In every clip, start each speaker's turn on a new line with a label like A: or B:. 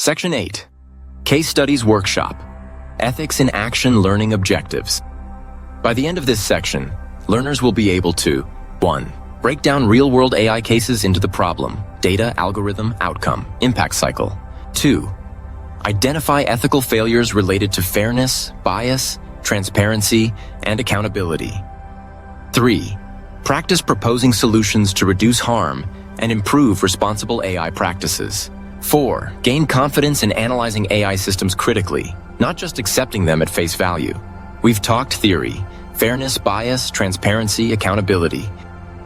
A: Section 8. Case Studies Workshop. Ethics in Action Learning Objectives. By the end of this section, learners will be able to 1. Break down real-world AI cases into the problem, data, algorithm, outcome, impact cycle. 2. Identify ethical failures related to fairness, bias, transparency, and accountability. 3. Practice proposing solutions to reduce harm and improve responsible AI practices. 4. Gain confidence in analyzing AI systems critically, not just accepting them at face value. We've talked theory, fairness, bias, transparency, accountability.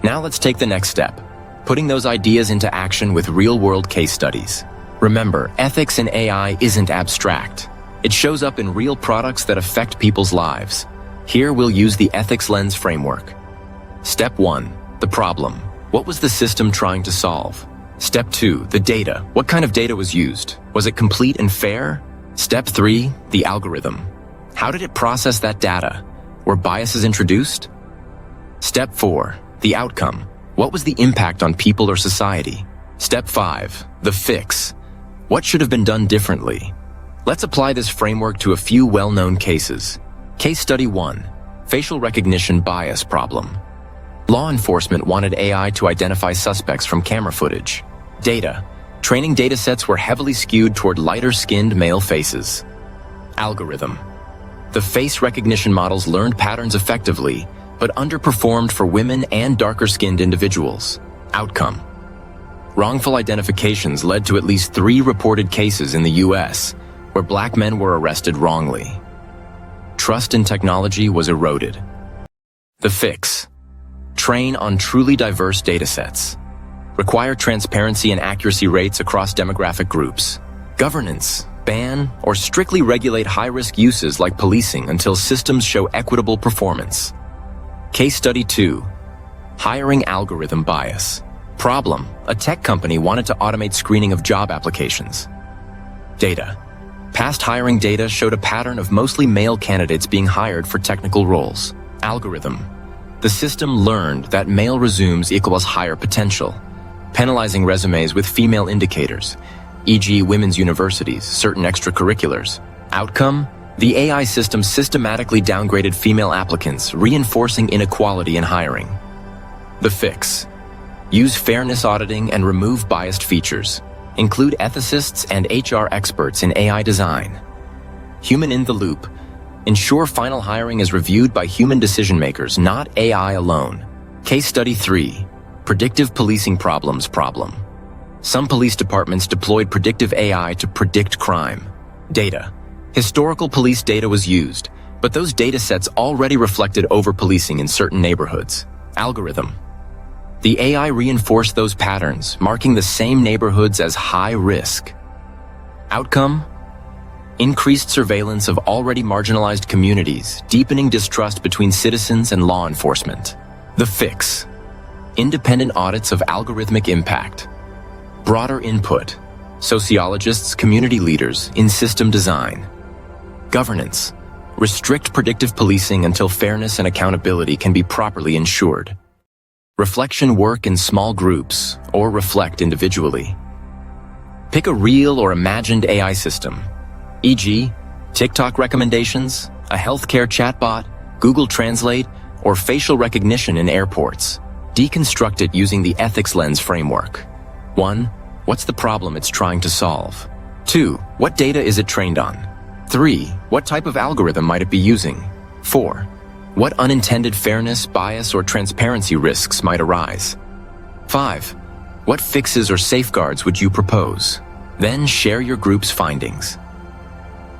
A: Now let's take the next step, putting those ideas into action with real-world case studies. Remember, ethics in AI isn't abstract. It shows up in real products that affect people's lives. Here we'll use the ethics lens framework. Step 1. The problem. What was the system trying to solve? Step 2. The data. What kind of data was used? Was it complete and fair? Step 3. The algorithm. How did it process that data? Were biases introduced? Step 4. The outcome. What was the impact on people or society? Step 5. The fix. What should have been done differently? Let's apply this framework to a few well-known cases. Case Study 1. Facial recognition bias problem. Law enforcement wanted AI to identify suspects from camera footage. Data. Training datasets were heavily skewed toward lighter-skinned male faces. Algorithm. The face recognition models learned patterns effectively, but underperformed for women and darker-skinned individuals. Outcome. Wrongful identifications led to at least 3 reported cases in the US, where black men were arrested wrongly. Trust in technology was eroded. The fix. Train on truly diverse datasets. Require transparency and accuracy rates across demographic groups. Governance. Ban or strictly regulate high-risk uses like policing until systems show equitable performance. Case Study 2. Hiring algorithm bias. Problem. A tech company wanted to automate screening of job applications. Data. Past hiring data showed a pattern of mostly male candidates being hired for technical roles. Algorithm. The system learned that male resumes equals higher potential, penalizing resumes with female indicators, e.g. women's universities, certain extracurriculars. Outcome? The AI system systematically downgraded female applicants, reinforcing inequality in hiring. The fix. Use fairness auditing and remove biased features. Include ethicists and HR experts in AI design. Human in the loop. Ensure final hiring is reviewed by human decision-makers, not AI alone. Case Study 3. Predictive policing problems problem. Some police departments deployed predictive AI to predict crime. Data. Historical police data was used, but those data sets already reflected over-policing in certain neighborhoods. Algorithm. The AI reinforced those patterns, marking the same neighborhoods as high risk. Outcome? Increased surveillance of already marginalized communities, deepening distrust between citizens and law enforcement. The fix. Independent audits of algorithmic impact. Broader input. Sociologists, community leaders in system design. Governance. Restrict predictive policing until fairness and accountability can be properly ensured. Reflection work in small groups or reflect individually. Pick a real or imagined AI system, e.g., TikTok recommendations, a healthcare chatbot, Google Translate, or facial recognition in airports. Deconstruct it using the ethics lens framework. 1. What's the problem it's trying to solve? 2. What data is it trained on? 3. What type of algorithm might it be using? 4. What unintended fairness, bias, or transparency risks might arise? 5. What fixes or safeguards would you propose? Then share your group's findings.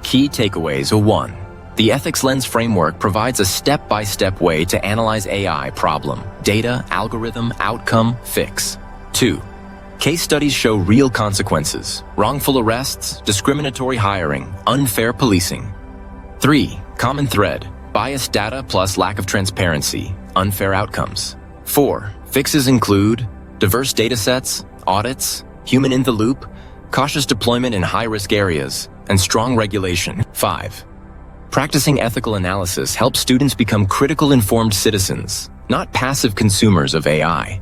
A: Key takeaways. 1. The ethics lens framework provides a step-by-step way to analyze AI problem, data, algorithm, outcome, fix. 2. Case studies show real consequences: wrongful arrests, discriminatory hiring, unfair policing. 3. Common thread: biased data plus lack of transparency, unfair outcomes. 4. Fixes include diverse datasets, audits, human in the loop, cautious deployment in high-risk areas, and strong regulation. 5. Practicing ethical analysis helps students become critical informed citizens, not passive consumers of AI.